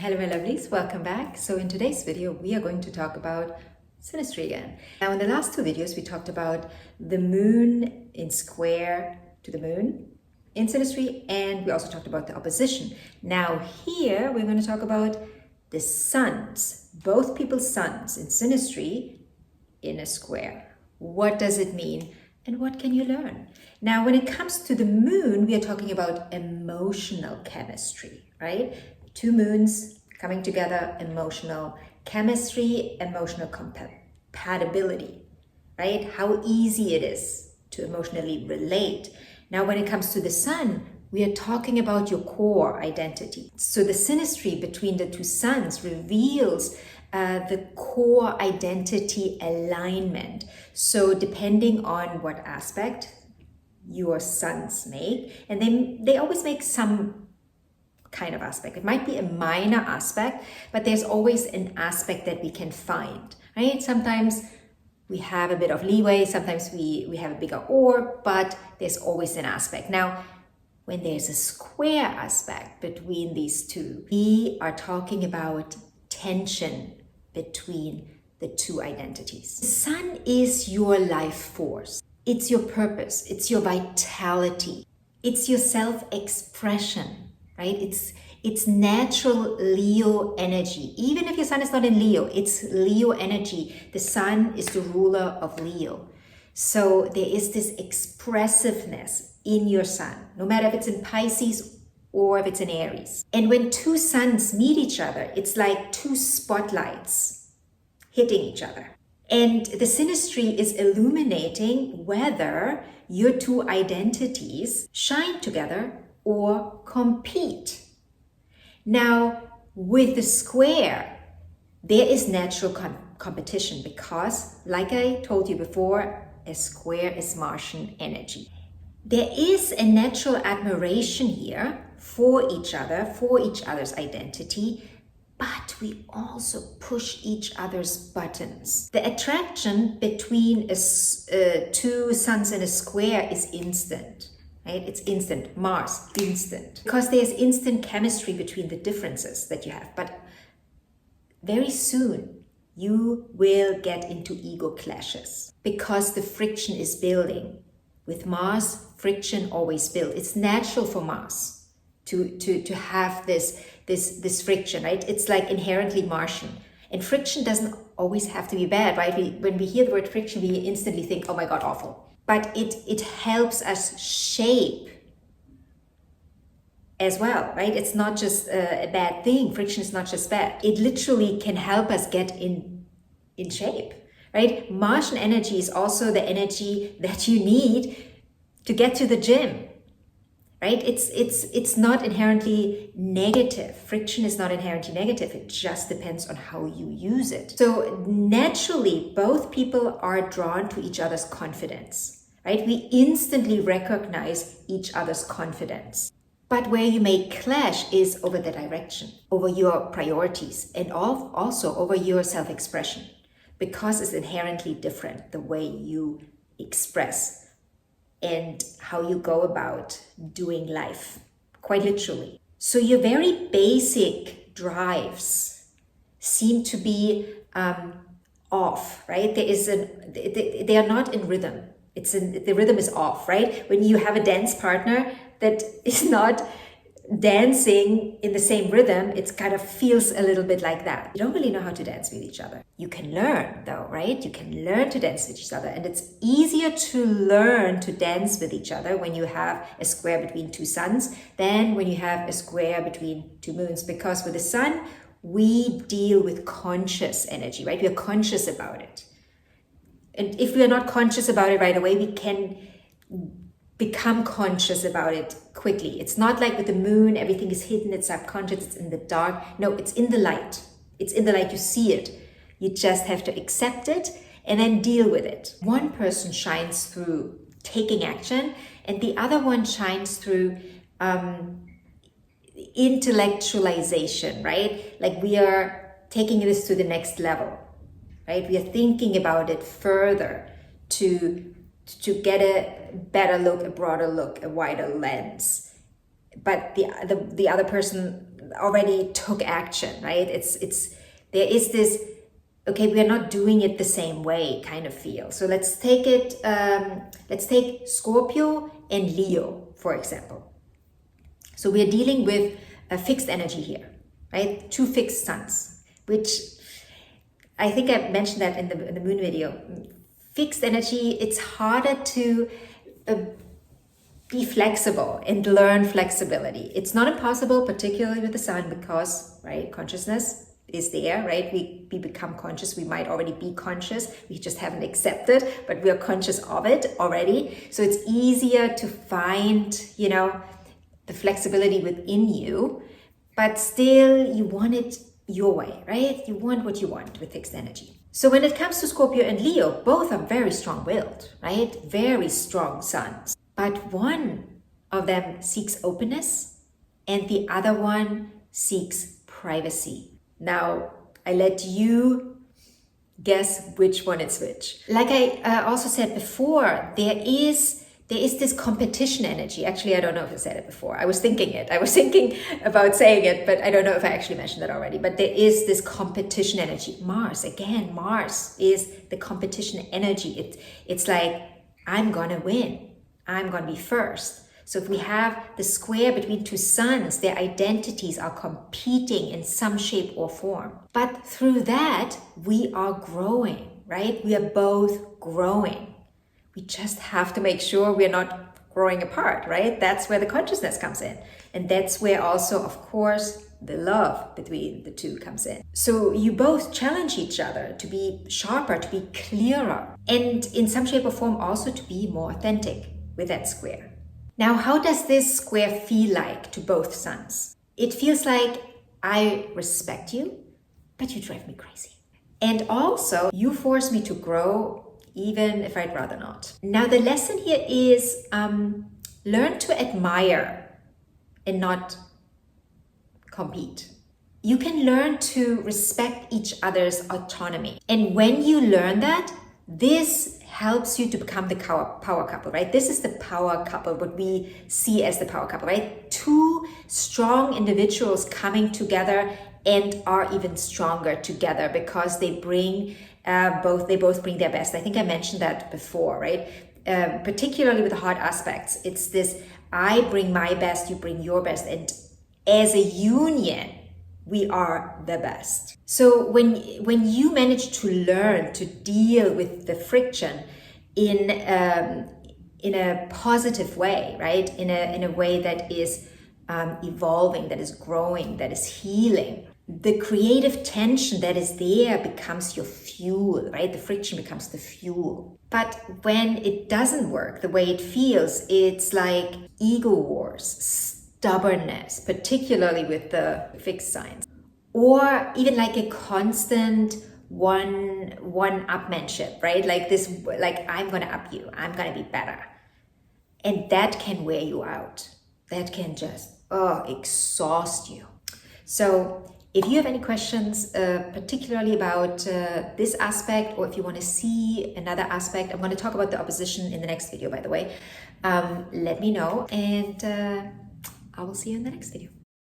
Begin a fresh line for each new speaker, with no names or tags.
Hello my lovelies, welcome back. So in today's video we are going to talk about synastry again. Now in the last two videos we talked about the moon in square to the moon in synastry, and we also talked about the opposition. Now here we're going to talk about the suns, both people's suns in synastry in a square. What does it mean and what can you learn? Now when it comes to the moon, we are talking about emotional chemistry, right? Two moons coming together, emotional chemistry, emotional compatibility, right? How easy it is to emotionally relate. Now, when it comes to the sun, we are talking about your core identity. So the synastry between the two suns reveals the core identity alignment. So depending on what aspect your suns make, and they always make some kind of aspect. It might be a minor aspect, but there's always an aspect that we can find, right? Sometimes we have a bit of leeway, sometimes we have a bigger orb, but there's always an aspect. Now, when there's a square aspect between these two, we are talking about tension between the two identities. The sun is your life force. It's your purpose. It's your vitality. It's your self-expression. Right? It's natural Leo energy. Even if your sun is not in Leo, it's Leo energy. The sun is the ruler of Leo. So there is this expressiveness in your sun, no matter if it's in Pisces or if it's in Aries. And when two suns meet each other, it's like two spotlights hitting each other. And the synastry is illuminating whether your two identities shine together or compete. Now, with the square, there is natural competition because, like I told you before, a square is Martian energy. There is a natural admiration here for each other, for each other's identity, but we also push each other's buttons. The attraction between two suns in a square is instant. Right? It's instant. Mars, instant. Because there's instant chemistry between the differences that you have. But very soon, you will get into ego clashes because the friction is building. With Mars, friction always builds. It's natural for Mars to have this friction, right? It's like inherently Martian. And friction doesn't always have to be bad, right? When we hear the word friction, we instantly think, oh my God, awful. But it helps us shape as well, right? It's not just a bad thing. Friction is not just bad. It literally can help us get in shape, right? Martian energy is also the energy that you need to get to the gym, right? It's not inherently negative. Friction is not inherently negative. It just depends on how you use it. So naturally, both people are drawn to each other's confidence. Right? We instantly recognize each other's confidence. But where you may clash is over the direction, over your priorities, and also over your self-expression, because it's inherently different the way you express and how you go about doing life, quite literally. So your very basic drives seem to be off, right? They are not in rhythm. The rhythm is off, right? When you have a dance partner that is not dancing in the same rhythm, it kind of feels a little bit like that. You don't really know how to dance with each other. You can learn though, right? You can learn to dance with each other. And it's easier to learn to dance with each other when you have a square between two suns than when you have a square between two moons. Because with the sun, we deal with conscious energy, right? We are conscious about it. And if we are not conscious about it right away, we can become conscious about it quickly. It's not like with the moon, everything is hidden, it's subconscious, it's in the dark. No, it's in the light. It's in the light, you see it. You just have to accept it and then deal with it. One person shines through taking action and the other one shines through intellectualization, right? Like we are taking this to the next level. Right? We are thinking about it further to get a better look, a broader look, a wider lens. But the other person already took action, right? There is this, okay, we are not doing it the same way kind of feel. So let's take it, let's take Scorpio and Leo, for example. So we are dealing with a fixed energy here, right? 2 fixed suns, which I think I mentioned that in the moon video. Fixed energy, it's harder to be flexible and learn flexibility. It's not impossible, particularly with the sun, because, right, consciousness is there, right? We become conscious. We might already be conscious. We just haven't accepted, but we are conscious of it already. So it's easier to find, you know, the flexibility within you, but still you want it your way, right? You want what you want with fixed energy. So when it comes to Scorpio and Leo, both are very strong-willed, right? Very strong suns. But one of them seeks openness and the other one seeks privacy. Now, I let you guess which one is which. Like I also said before, there is this competition energy. Actually, I don't know if I said it before. I was thinking about saying it, but I don't know if I actually mentioned that already. But there is this competition energy. Mars is the competition energy. It's like, I'm gonna win. I'm gonna be first. So if we have the square between 2 suns, their identities are competing in some shape or form. But through that, we are growing, right? We are both growing. We just have to make sure we're not growing apart, right? That's where the consciousness comes in. And that's where also, of course, the love between the two comes in. So you both challenge each other to be sharper, to be clearer, and in some shape or form also to be more authentic with that square. Now, how does this square feel like to both suns? It feels like, I respect you, but you drive me crazy. And also, you force me to grow even if I'd rather not. Now, the lesson here is learn to admire and not compete. You can learn to respect each other's autonomy. And when you learn that, this helps you to become the power couple, right? This is the power couple, what we see as the power couple, right? 2 strong individuals coming together and are even stronger together because they bring both bring their best. I think I mentioned that before, right? Particularly with the hard aspects, it's this, I bring my best, you bring your best, and as a union, we are the best. So when you manage to learn to deal with the friction in a positive way, right? In a way that is evolving, that is growing, that is healing, the creative tension that is there becomes your fuel, right? The friction becomes the fuel. But when it doesn't work the way it feels, it's like ego wars, stubbornness, particularly with the fixed signs, or even like a constant one-upmanship, right? Like this, like, I'm gonna up you, I'm gonna be better. And that can wear you out. That can just, exhaust you. So if you have any questions, particularly about this aspect, or if you want to see another aspect, I'm going to talk about the opposition in the next video, by the way, let me know, and I will see you in the next video.